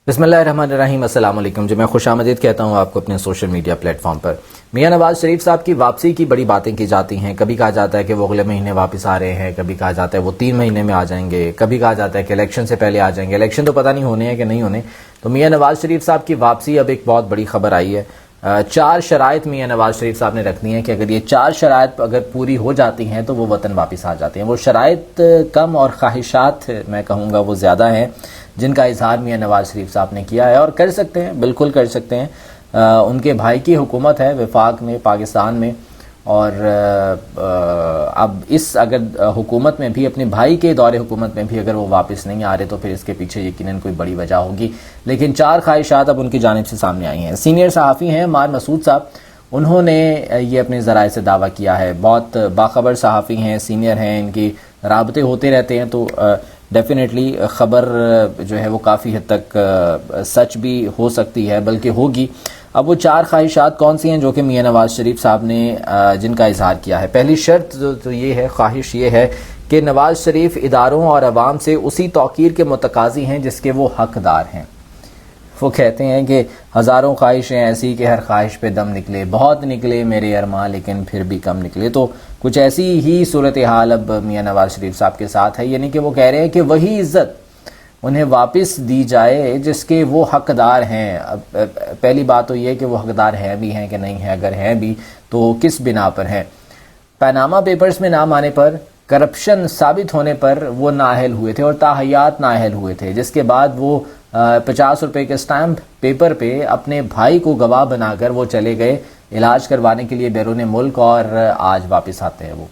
بسم اللہ الرحمن الرحیم، السلام علیکم جی۔ میں خوش آمدید کہتا ہوں آپ کو اپنے سوشل میڈیا پلیٹ فارم پر۔ میاں نواز شریف صاحب کی واپسی کی بڑی باتیں کی جاتی ہیں۔ کبھی کہا جاتا ہے کہ وہ اگلے مہینے واپس آ رہے ہیں، کبھی کہا جاتا ہے وہ 3 مہینے میں آ جائیں گے، کبھی کہا جاتا ہے کہ الیکشن سے پہلے آ جائیں گے۔ الیکشن تو پتہ نہیں ہونے ہیں کہ نہیں ہونے۔ تو میاں نواز شریف صاحب کی واپسی اب ایک بہت بڑی خبر آئی ہے۔ 4 شرائط میاں نواز شریف صاحب نے رکھنی ہیں کہ اگر یہ 4 شرائط اگر پوری ہو جاتی ہیں تو وہ وطن واپس آ جاتے ہیں۔ وہ شرائط کم اور خواہشات میں کہوں گا وہ زیادہ ہیں جن کا اظہار میاں نواز شریف صاحب نے کیا ہے، اور کر سکتے ہیں، بالکل کر سکتے ہیں۔ ان کے بھائی کی حکومت ہے وفاق میں، پاکستان میں، اور اب اس اگر حکومت میں بھی، اپنے بھائی کے دور حکومت میں بھی اگر وہ واپس نہیں آ رہے تو پھر اس کے پیچھے یقیناً کوئی بڑی وجہ ہوگی۔ لیکن 4 خواہشات اب ان کی جانب سے سامنے آئی ہیں۔ سینئر صحافی ہیں مار مسعود صاحب، انہوں نے یہ اپنے ذرائع سے دعویٰ کیا ہے۔ بہت باخبر صحافی ہیں، سینئر ہیں، ان کی رابطے ہوتے رہتے ہیں، تو ڈیفینیٹلی خبر جو ہے وہ کافی حد تک سچ بھی ہو سکتی ہے، بلکہ ہوگی۔ اب وہ 4 خواہشات کون سی ہیں جو کہ میاں نواز شریف صاحب نے جن کا اظہار کیا ہے؟ پہلی شرط تو یہ ہے، خواہش یہ ہے کہ نواز شریف اداروں اور عوام سے اسی توقیر کے متقاضی ہیں جس کے وہ حقدار ہیں۔ وہ کہتے ہیں کہ ہزاروں خواہشیں ایسی کہ ہر خواہش پہ دم نکلے، بہت نکلے میرے ارماں لیکن پھر بھی کم نکلے۔ تو کچھ ایسی ہی صورتحال اب میاں نواز شریف صاحب کے ساتھ ہے، یعنی کہ وہ کہہ رہے ہیں کہ وہی عزت انہیں واپس دی جائے جس کے وہ حقدار ہیں۔ اب پہلی بات تو یہ کہ وہ حقدار ہیں بھی ہیں کہ نہیں ہیں، اگر ہیں بھی تو کس بنا پر ہیں؟ پاناما پیپرز میں نام آنے پر، کرپشن ثابت ہونے پر وہ نااہل ہوئے تھے اور تاحیات نااہل ہوئے تھے، جس کے بعد وہ 50 روپے کے سٹیمپ پیپر پہ اپنے بھائی کو گواہ بنا کر وہ چلے گئے علاج کروانے کے لیے بیرون ملک، اور آج واپس آتے ہیں۔ وہ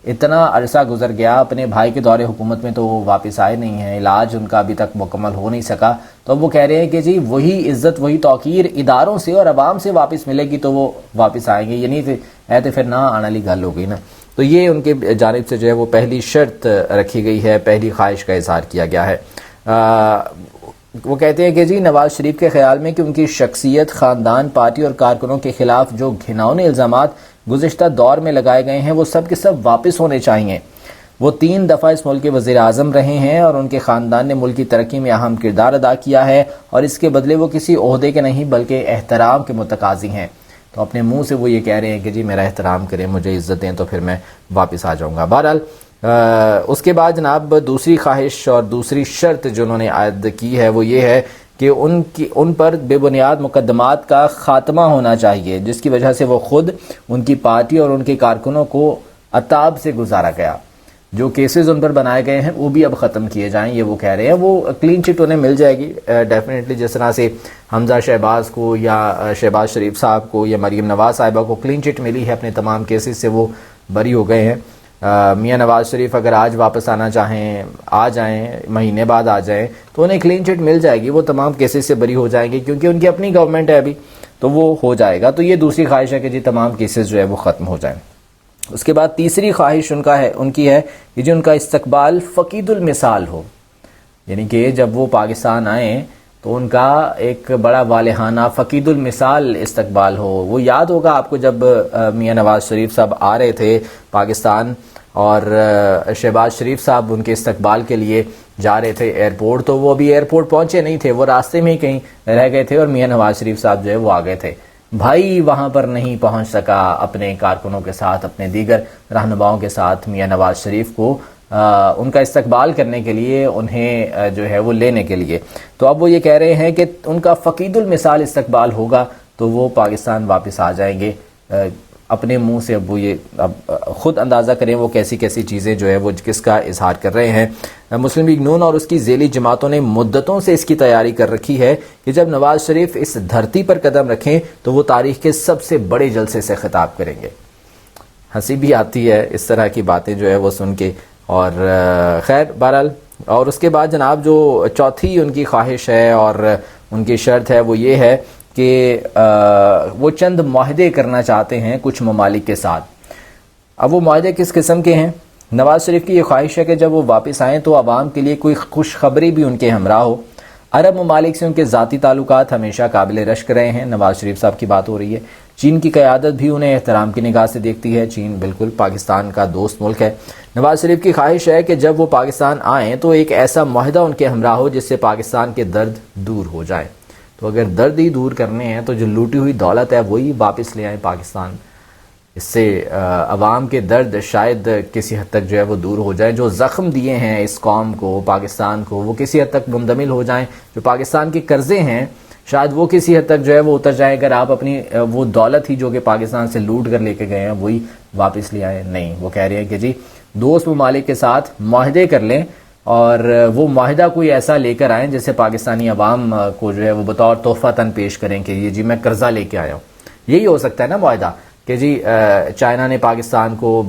اتنا عرصہ گزر گیا اپنے بھائی کے دور حکومت میں تو وہ واپس آئے نہیں ہیں، علاج ان کا ابھی تک مکمل ہو نہیں سکا، تو اب وہ کہہ رہے ہیں کہ جی وہی عزت، وہی توقیر اداروں سے اور عوام سے واپس ملے گی تو وہ واپس آئیں گے، یعنی تو پھر نہ آنے والی گل ہو گئی نا۔ تو یہ ان کے جانب سے جو ہے وہ پہلی شرط رکھی گئی ہے، پہلی خواہش کا اظہار کیا گیا ہے۔ وہ کہتے ہیں کہ جی نواز شریف کے خیال میں کہ ان کی شخصیت، خاندان، پارٹی اور کارکنوں کے خلاف جو گھناؤنے الزامات گزشتہ دور میں لگائے گئے ہیں وہ سب کے سب واپس ہونے چاہیے۔ وہ 3 دفعہ اس ملک کے وزیر اعظم رہے ہیں اور ان کے خاندان نے ملک کی ترقی میں اہم کردار ادا کیا ہے، اور اس کے بدلے وہ کسی عہدے کے نہیں بلکہ احترام کے متقاضی ہیں۔ تو اپنے منہ سے وہ یہ کہہ رہے ہیں کہ جی میرا احترام کریں، مجھے عزت دیں تو پھر میں واپس آ جاؤں گا۔ بہرحال اس کے بعد جناب دوسری خواہش اور دوسری شرط جو انہوں نے عائد کی ہے وہ یہ ہے کہ ان پر بے بنیاد مقدمات کا خاتمہ ہونا چاہیے، جس کی وجہ سے وہ خود، ان کی پارٹی اور ان کے کارکنوں کو عتاب سے گزارا گیا۔ جو کیسز ان پر بنائے گئے ہیں وہ بھی اب ختم کیے جائیں، یہ وہ کہہ رہے ہیں۔ وہ کلین چٹ انہیں مل جائے گی ڈیفینیٹلی، جس طرح سے حمزہ شہباز کو یا شہباز شریف صاحب کو یا مریم نواز صاحبہ کو کلین چٹ ملی ہے، اپنے تمام کیسز سے وہ بری ہو گئے ہیں۔ میاں نواز شریف اگر آج واپس آنا چاہیں آ جائیں، مہینے بعد آ جائیں تو انہیں کلین چٹ مل جائے گی، وہ تمام کیسز سے بری ہو جائیں گے کیونکہ ان کی اپنی گورنمنٹ ہے ابھی، تو وہ ہو جائے گا۔ تو یہ دوسری خواہش ہے کہ جی تمام کیسز جو ہے وہ ختم ہو جائیں۔ اس کے بعد تیسری خواہش ان کی ہے کہ جو ان کا استقبال فقید المثال ہو، یعنی کہ جب وہ پاکستان آئیں تو ان کا ایک بڑا والہانہ فقید المثال استقبال ہو۔ وہ یاد ہوگا آپ کو جب میاں نواز شریف صاحب آ رہے تھے پاکستان اور شہباز شریف صاحب ان کے استقبال کے لیے جا رہے تھے ایئرپورٹ، تو وہ ابھی ایئرپورٹ پہنچے نہیں تھے، وہ راستے میں ہی کہیں رہ گئے تھے اور میاں نواز شریف صاحب جو ہے وہ آ گئے تھے۔ بھائی وہاں پر نہیں پہنچ سکا اپنے کارکنوں کے ساتھ، اپنے دیگر رہنماؤں کے ساتھ میاں نواز شریف کو ان کا استقبال کرنے کے لیے، انہیں جو ہے وہ لینے کے لیے۔ تو اب وہ یہ کہہ رہے ہیں کہ ان کا فقید المثال استقبال ہوگا تو وہ پاکستان واپس آ جائیں گے۔ اپنے منہ سے اب وہ یہ خود اندازہ کریں وہ کیسی کیسی چیزیں جو ہے وہ کس کا اظہار کر رہے ہیں۔ مسلم لیگ نون اور اس کی ذیلی جماعتوں نے مدتوں سے اس کی تیاری کر رکھی ہے کہ جب نواز شریف اس دھرتی پر قدم رکھیں تو وہ تاریخ کے سب سے بڑے جلسے سے خطاب کریں گے۔ ہنسی بھی آتی ہے اس طرح کی باتیں جو ہے وہ سن کے، اور خیر بہرحال۔ اور اس کے بعد جناب جو چوتھی ان کی خواہش ہے اور ان کی شرط ہے وہ یہ ہے کہ وہ چند معاہدے کرنا چاہتے ہیں کچھ ممالک کے ساتھ۔ اب وہ معاہدے کس قسم کے ہیں؟ نواز شریف کی یہ خواہش ہے کہ جب وہ واپس آئیں تو عوام کے لیے کوئی خوشخبری بھی ان کے ہمراہ ہو، عرب ممالک سے ان کے ذاتی تعلقات ہمیشہ قابل رشک رہے ہیں. نواز شریف صاحب کی بات ہو رہی ہے. چین کی قیادت بھی انہیں احترام کی نگاہ سے دیکھتی ہے. چین بالکل پاکستان کا دوست ملک ہے. نواز شریف کی خواہش ہے کہ جب وہ پاکستان آئیں تو ایک ایسا معاہدہ ان کے ہمراہ ہو جس سے پاکستان کے درد دور ہو جائیں. تو اگر درد ہی دور کرنے ہیں تو جو لوٹی ہوئی دولت ہے وہی واپس لے آئیں پاکستان. اس سے عوام کے درد شاید کسی حد تک جو ہے وہ دور ہو جائیں. جو زخم دیے ہیں اس قوم کو, پاکستان کو, وہ کسی حد تک مندمل ہو جائیں. جو پاکستان کے قرضے ہیں شاید وہ کسی حد تک جو ہے وہ اتر جائیں اگر آپ اپنی وہ دولت ہی جو کہ پاکستان سے لوٹ کر لے کے گئے ہیں وہی واپس لے آئیں. نہیں, وہ کہہ رہے ہیں کہ جی دوست ممالک کے ساتھ معاہدے کر لیں اور وہ معاہدہ کوئی ایسا لے کر آئیں جس سے پاکستانی عوام کو جو ہے وہ بطور تحفہ تن پیش کریں کہ یہ جی میں قرضہ لے کے آیا ہوں. یہی ہو سکتا ہے نا معاہدہ کہ جی چائنا نے پاکستان کو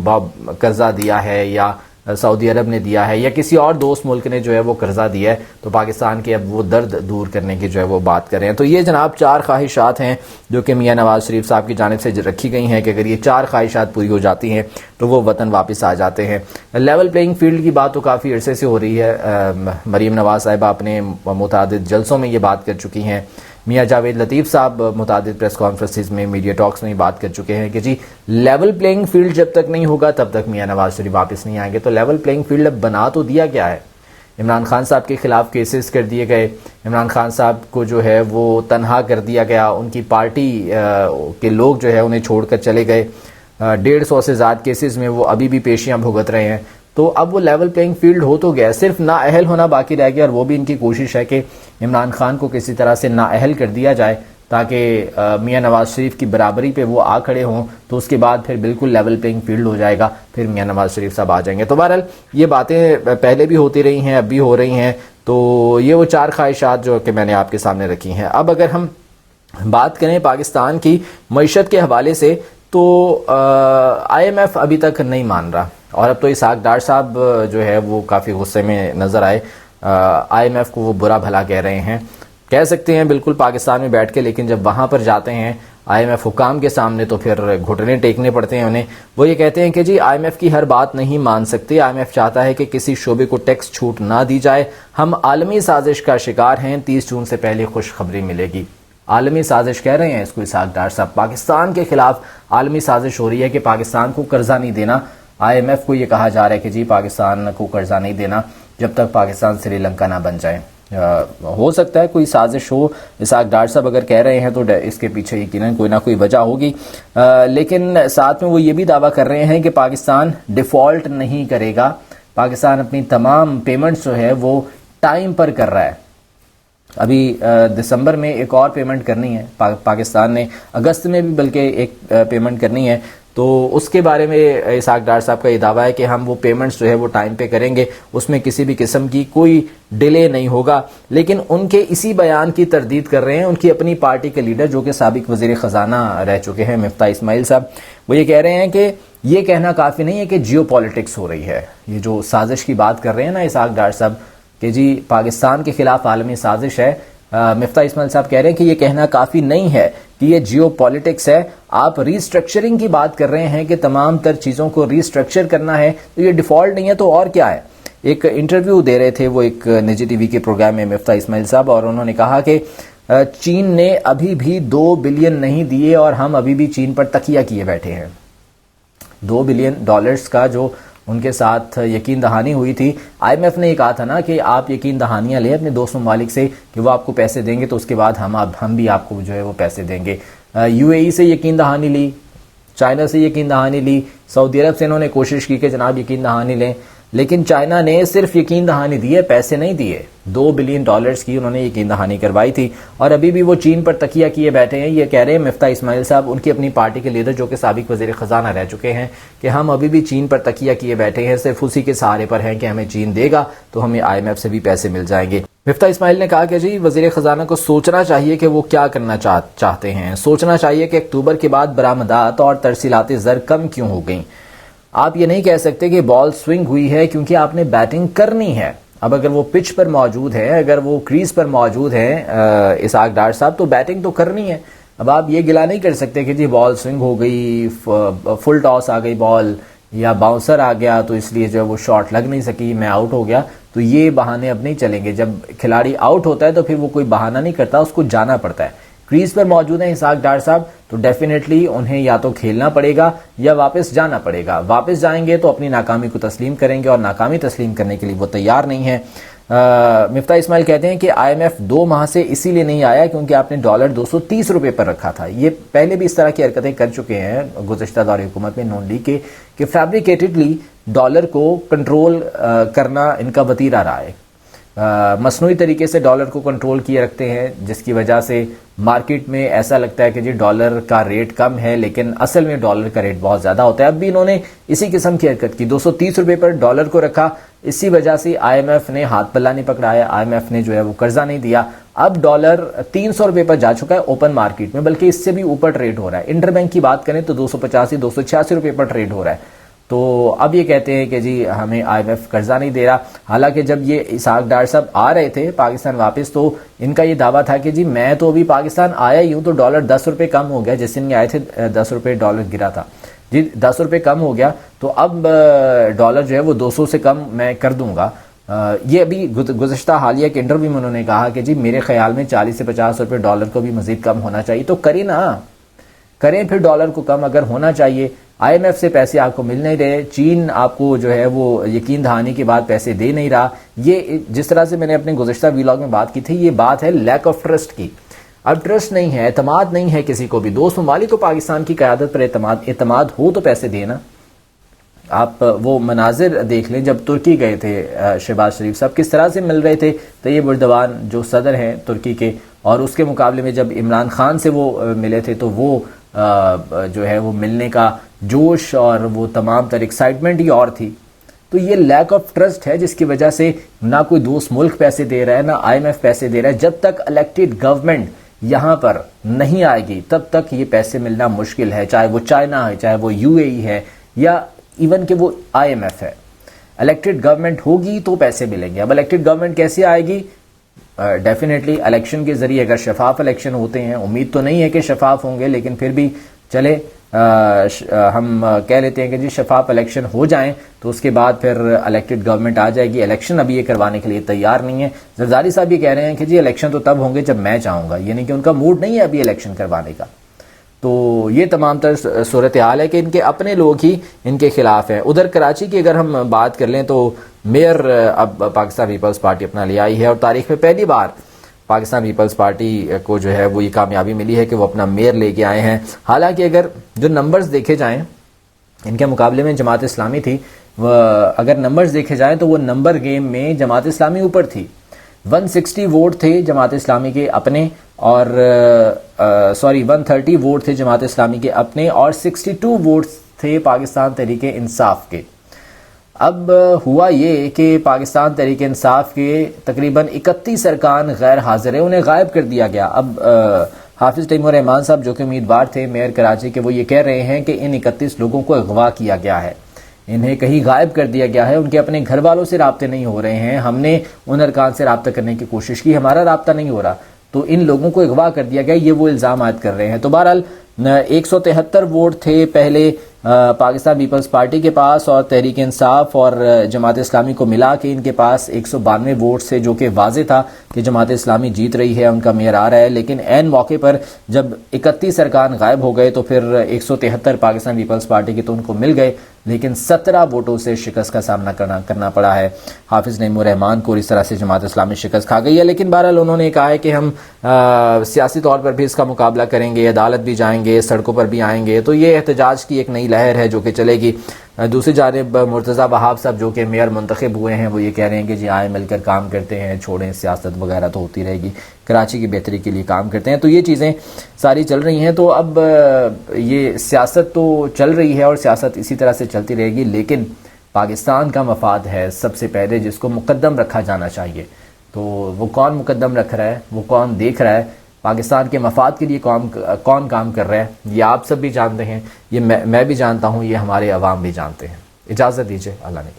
قرضہ دیا ہے یا سعودی عرب نے دیا ہے یا کسی اور دوست ملک نے جو ہے وہ قرضہ دیا ہے تو پاکستان کے اب وہ درد دور کرنے کی جو ہے وہ بات کر رہے ہیں. تو یہ جناب 4 خواہشات ہیں جو کہ میاں نواز شریف صاحب کی جانب سے رکھی گئی ہیں کہ اگر یہ 4 خواہشات پوری ہو جاتی ہیں تو وہ وطن واپس آ جاتے ہیں. لیول پلینگ فیلڈ کی بات تو کافی عرصے سے ہو رہی ہے. مریم نواز صاحبہ اپنے متعدد جلسوں میں یہ بات کر چکی ہیں. میاں جاوید لطیف صاحب متعدد پریس کانفرنسز میں, میڈیا ٹاکس میں بات کر چکے ہیں کہ جی لیول پلینگ فیلڈ جب تک نہیں ہوگا تب تک میاں نواز شریف واپس نہیں آئیں گے. تو لیول پلینگ فیلڈ اب بنا تو دیا گیا ہے. عمران خان صاحب کے خلاف کیسز کر دیے گئے. عمران خان صاحب کو جو ہے وہ تنہا کر دیا گیا. ان کی پارٹی کے لوگ جو ہے انہیں چھوڑ کر چلے گئے. 150 سے زائد کیسز میں وہ ابھی بھی پیشیاں بھگت رہے ہیں. تو اب وہ لیول پلینگ فیلڈ ہو تو گیا, صرف نااہل ہونا باقی رہ گیا. اور وہ بھی ان کی کوشش ہے کہ عمران خان کو کسی طرح سے نااہل کر دیا جائے تاکہ میاں نواز شریف کی برابری پہ وہ آ کھڑے ہوں. تو اس کے بعد پھر بالکل لیول پلینگ فیلڈ ہو جائے گا, پھر میاں نواز شریف صاحب آ جائیں گے. تو بہرحال یہ باتیں پہلے بھی ہوتی رہی ہیں, اب بھی ہو رہی ہیں. تو یہ وہ 4 خواہشات جو کہ میں نے آپ کے سامنے رکھی ہیں. اب اگر ہم بات کریں پاکستان کی معیشت کے حوالے سے تو IMF ابھی تک نہیں مان رہا. اور اب تو اسحاق ڈار صاحب جو ہے وہ کافی غصے میں نظر آئے. IMF کو وہ برا بھلا کہہ رہے ہیں, کہہ سکتے ہیں بالکل پاکستان میں بیٹھ کے, لیکن جب وہاں پر جاتے ہیں IMF حکام کے سامنے تو پھر گھٹنے ٹیکنے پڑتے ہیں انہیں. وہ یہ کہتے ہیں کہ جی IMF کی ہر بات نہیں مان سکتے. IMF چاہتا ہے کہ کسی شعبے کو ٹیکس چھوٹ نہ دی جائے. ہم عالمی سازش کا شکار ہیں, 30 جون سے پہلے خوشخبری ملے گی. عالمی سازش کہہ رہے ہیں اس کو اسحاق ڈار صاحب. پاکستان کے خلاف عالمی سازش ہو رہی ہے کہ پاکستان کو قرضہ نہیں دینا. IMF کو یہ کہا جا رہا ہے کہ جی پاکستان کو قرضہ نہیں دینا جب تک پاکستان سری لنکا نہ بن جائے. ہو سکتا ہے کوئی سازش ہو. اسحاق ڈار صاحب اگر کہہ رہے ہیں تو اس کے پیچھے یقیناً کوئی نہ کوئی وجہ ہوگی. لیکن ساتھ میں وہ یہ بھی دعویٰ کر رہے ہیں کہ پاکستان ڈیفالٹ نہیں کرے گا. پاکستان اپنی تمام پیمنٹس جو ہے وہ ٹائم پر کر رہا ہے. ابھی دسمبر میں ایک اور پیمنٹ کرنی ہے پاکستان نے, اگست میں بھی بلکہ ایک پیمنٹ کرنی ہے. تو اس کے بارے میں اسحاق ڈار صاحب کا یہ دعویٰ ہے کہ ہم وہ پیمنٹس جو ہے وہ ٹائم پہ کریں گے, اس میں کسی بھی قسم کی کوئی ڈیلے نہیں ہوگا. لیکن ان کے اسی بیان کی تردید کر رہے ہیں ان کی اپنی پارٹی کے لیڈر جو کہ سابق وزیر خزانہ رہ چکے ہیں مفتاح اسماعیل صاحب. وہ یہ کہہ رہے ہیں کہ یہ کہنا کافی نہیں ہے کہ جیو پالیٹکس ہو رہی ہے. یہ جو سازش کی بات کر رہے ہیں نا اسحاق ڈار صاحب کہ جی پاکستان کے خلاف عالمی سازش ہے, مفتاح اسماعیل صاحب کہہ رہے ہیں کہ یہ کہنا کافی نہیں ہے کہ یہ جیو پالیٹکس ہے. آپ ریسٹرکچرنگ کی بات کر رہے ہیں کہ تمام تر چیزوں کو ریسٹرکچر کرنا ہے, تو یہ ڈیفالٹ نہیں ہے تو اور کیا ہے. ایک انٹرویو دے رہے تھے وہ ایک نجی ٹی وی کے پروگرام میں مفتاح اسماعیل صاحب, اور انہوں نے کہا کہ چین نے ابھی بھی 2 بلین نہیں دیے اور ہم ابھی بھی چین پر تکیہ کیے بیٹھے ہیں. $2 بلین کا جو ان کے ساتھ یقین دہانی ہوئی تھی. IMF نے یہ کہا تھا نا کہ آپ یقین دہانیاں لیں اپنے دوست ممالک سے کہ وہ آپ کو پیسے دیں گے تو اس کے بعد ہم بھی آپ کو جو ہے وہ پیسے دیں گے. UAE سے یقین دہانی لی, چائنا سے یقین دہانی لی, سعودی عرب سے انہوں نے کوشش کی کہ جناب یقین دہانی لیں, لیکن چائنا نے صرف یقین دہانی دی ہے, پیسے نہیں دیے. $2 بلین کی انہوں نے یقین دہانی کروائی تھی اور ابھی بھی وہ چین پر تکیہ کیے بیٹھے ہیں. یہ کہہ رہے ہیں مفتاح اسماعیل صاحب, ان کی اپنی پارٹی کے لیڈر جو کہ سابق وزیر خزانہ رہ چکے ہیں, کہ ہم ابھی بھی چین پر تکیہ کیے بیٹھے ہیں, صرف اسی کے سہارے پر ہیں کہ ہمیں چین دے گا تو ہمیں IMF سے بھی پیسے مل جائیں گے. مفتاح اسماعیل نے کہا کہ جی وزیر خزانہ کو سوچنا چاہیے کہ وہ کیا کرنا چاہتے ہیں. سوچنا چاہیے کہ اکتوبر کے بعد برآمدات اور ترسیلات زر کم کیوں ہو گئیں. آپ یہ نہیں کہہ سکتے کہ بال سوئنگ ہوئی ہے کیونکہ آپ نے بیٹنگ کرنی ہے. اب اگر وہ پچ پر موجود ہے, اگر وہ کریز پر موجود ہیں اسحاق ڈار صاحب, تو بیٹنگ تو کرنی ہے. اب آپ یہ گلا نہیں کر سکتے کہ جی بال سوئنگ ہو گئی, فل ٹاس آ گئی بال یا باؤنسر آ گیا تو اس لیے جو وہ شاٹ لگ نہیں سکی, میں آؤٹ ہو گیا. تو یہ بہانے اب نہیں چلیں گے. جب کھلاڑی آؤٹ ہوتا ہے تو پھر وہ کوئی بہانہ نہیں کرتا, اس کو جانا پڑتا ہے. کریز پر موجود ہیں اسحاق ڈار صاحب, تو ڈیفینیٹلی انہیں یا تو کھیلنا پڑے گا یا واپس جانا پڑے گا. واپس جائیں گے تو اپنی ناکامی کو تسلیم کریں گے, اور ناکامی تسلیم کرنے کے لیے وہ تیار نہیں ہے. مفتاح اسماعیل کہتے ہیں کہ آئی ایم ایف 2 ماہ سے اسی لیے نہیں آیا کیونکہ آپ نے ڈالر 230 روپے پر رکھا تھا. یہ پہلے بھی اس طرح کی حرکتیں کر چکے ہیں گزشتہ دور حکومت میں نون لیگ کے, کہ فیبریکیٹڈلی ڈالر کو کنٹرول کرنا ان کا وتیرہ رہا ہے. مصنوعی طریقے سے ڈالر کو کنٹرول کیے رکھتے ہیں, جس کی وجہ سے مارکیٹ میں ایسا لگتا ہے کہ جی ڈالر کا ریٹ کم ہے, لیکن اصل میں ڈالر کا ریٹ بہت زیادہ ہوتا ہے. اب بھی انہوں نے اسی قسم کی حرکت کی, 230 روپے پر ڈالر کو رکھا. اسی وجہ سے آئی ایم ایف نے ہاتھ پلہ نہیں پکڑایا, آئی ایم ایف نے جو ہے وہ قرضہ نہیں دیا. اب ڈالر 300 روپے پر جا چکا ہے اوپن مارکیٹ میں, بلکہ اس سے بھی اوپر ٹریڈ ہو رہا ہے. انٹر بینک کی بات کریں تو 285-286 روپے پر ٹریڈ ہو رہا ہے. تو اب یہ کہتے ہیں کہ جی ہمیں آئی ایم ایف قرضہ نہیں دے رہا. حالانکہ جب یہ اسحاق ڈار صاحب آ رہے تھے پاکستان واپس, تو ان کا یہ دعویٰ تھا کہ جی میں تو ابھی پاکستان آیا ہی ہوں, تو ڈالر 10 روپے کم ہو گیا. جس دن یہ آئے تھے 10 روپے ڈالر گرا تھا, جی 10 روپے کم ہو گیا, تو اب ڈالر جو ہے وہ 200 سے کم میں کر دوں گا. یہ ابھی گزشتہ حالیہ کے انٹرویو میں انہوں نے کہا کہ جی میرے خیال میں 40 سے 50 روپے ڈالر کو بھی مزید کم ہونا چاہیے. تو کریں نا, کریں پھر ڈالر کو کم اگر ہونا چاہیے. آئی ایم ایف سے پیسے آپ کو مل نہیں رہے, چین آپ کو جو ہے وہ یقین دہانی کے بعد پیسے دے نہیں رہا. یہ جس طرح سے میں نے اپنے گزشتہ ویلاگ میں بات کی تھی, یہ بات ہے لیک آف ٹرسٹ کی. اب ٹرسٹ نہیں ہے, اعتماد نہیں ہے کسی کو بھی. دوست ممالک کو پاکستان کی قیادت پر اعتماد ہو تو پیسے دینا. آپ وہ مناظر دیکھ لیں جب ترکی گئے تھے شہباز شریف صاحب, کس طرح سے مل رہے تھے طیب اردوان جو صدر ہیں ترکی کے, اور اس کے مقابلے میں جب عمران خان سے وہ ملے تھے تو وہ جو ہے وہ ملنے کا جوش اور وہ تمام تر ایکسائٹمنٹ ہی اور تھی. تو یہ لیک آف ٹرسٹ ہے جس کی وجہ سے نہ کوئی دوست ملک پیسے دے رہا ہے, نہ آئی ایم ایف پیسے دے رہا ہے. جب تک الیکٹڈ گورنمنٹ یہاں پر نہیں آئے گی تب تک یہ پیسے ملنا مشکل ہے, چاہے وہ چائنا ہے, چاہے وہ یو اے ای ہے, یا ایون کہ وہ آئی ایم ایف ہے. الیکٹڈ گورنمنٹ ہوگی تو پیسے ملیں گے. اب الیکٹڈ گورنمنٹ کیسے آئے گی؟ ڈیفینیٹلی الیکشن کے ذریعے. اگر شفاف الیکشن ہوتے ہیں, امید تو نہیں ہے کہ شفاف ہوں گے, لیکن پھر بھی چلے ہم کہہ لیتے ہیں کہ جی شفاف الیکشن ہو جائیں تو اس کے بعد پھر الیکٹڈ گورنمنٹ آ جائے گی. الیکشن ابھی یہ کروانے کے لیے تیار نہیں ہے. زرداری صاحب یہ کہہ رہے ہیں کہ جی الیکشن تو تب ہوں گے جب میں چاہوں گا, یعنی کہ ان کا موڈ نہیں ہے ابھی الیکشن کروانے کا. تو یہ تمام تر صورتحال ہے کہ ان کے اپنے لوگ ہی ان کے خلاف ہیں. ادھر کراچی کی اگر ہم بات کر لیں تو میئر اب پاکستان پیپلز پارٹی اپنا لے آئی ہے, اور تاریخ میں پہلی بار پاکستان پیپلز پارٹی کو جو ہے وہ یہ کامیابی ملی ہے کہ وہ اپنا میئر لے کے آئے ہیں. حالانکہ اگر جو نمبرز دیکھے جائیں ان کے مقابلے میں جماعت اسلامی تھی, اگر نمبرز دیکھے جائیں تو وہ نمبر گیم میں جماعت اسلامی اوپر تھی. 160 ووٹ تھے جماعت اسلامی کے اپنے, اور 130 ووٹ تھے جماعت اسلامی کے اپنے, اور 62 ووٹس تھے پاکستان تحریک انصاف کے. اب ہوا یہ کہ پاکستان تحریک انصاف کے تقریباً 31 ارکان غیر حاضر ہیں, انہیں غائب کر دیا گیا. اب حافظ تیمور رحمان صاحب جو کہ امیدوار تھے میئر کراچی کے, وہ یہ کہہ رہے ہیں کہ ان 31 لوگوں کو اغوا کیا گیا ہے, انہیں کہیں غائب کر دیا گیا ہے, ان کے اپنے گھر والوں سے رابطے نہیں ہو رہے ہیں. ہم نے ان ارکان سے رابطہ کرنے کی کوشش کی, ہمارا رابطہ نہیں ہو رہا, تو ان لوگوں کو اغوا کر دیا گیا. یہ وہ الزام عائد کر رہے ہیں. تو بہرحال 173 ووٹ تھے پہلے پاکستان پیپلز پارٹی کے پاس, اور تحریک انصاف اور جماعت اسلامی کو ملا کے ان کے پاس 192 ووٹ سے, جو کہ واضح تھا کہ جماعت اسلامی جیت رہی ہے, ان کا میئر آ رہا ہے. لیکن عین موقع پر جب 31 ارکان غائب ہو گئے تو پھر 173 پاکستان پیپلز پارٹی کے تو ان کو مل گئے, لیکن 17 ووٹوں سے شکست کا سامنا کرنا پڑا ہے حافظ تیمور رحمان کو, اور اس طرح سے جماعت اسلامی شکست کھا گئی ہے. لیکن بہرحال انہوں نے کہا ہے کہ ہم سیاسی طور پر بھی اس کا مقابلہ کریں گے, عدالت بھی جائیں گے, سڑکوں پر بھی آئیں گے. تو یہ احتجاج کی ایک نئی لہر ہے جو کہ چلے گی. دوسری جانب مرتضیٰ وہاب صاحب جو کہ میئر منتخب ہوئے ہیں, وہ یہ کہہ رہے ہیں کہ جی آئے مل کر کام کرتے ہیں, چھوڑیں سیاست وغیرہ تو ہوتی رہے گی, کراچی کی بہتری کے لیے کام کرتے ہیں. تو یہ چیزیں ساری چل رہی ہیں. تو اب یہ سیاست تو چل رہی ہے اور سیاست اسی طرح سے چلتی رہے گی, لیکن پاکستان کا مفاد ہے سب سے پہلے جس کو مقدم رکھا جانا چاہیے. تو وہ کون مقدم رکھ رہا ہے, وہ کون دیکھ رہا ہے, پاکستان کے مفاد کے لیے کون کام کر رہا ہے, یہ آپ سب بھی جانتے ہیں, یہ میں بھی جانتا ہوں, یہ ہمارے عوام بھی جانتے ہیں. اجازت دیجیے, اللہ نے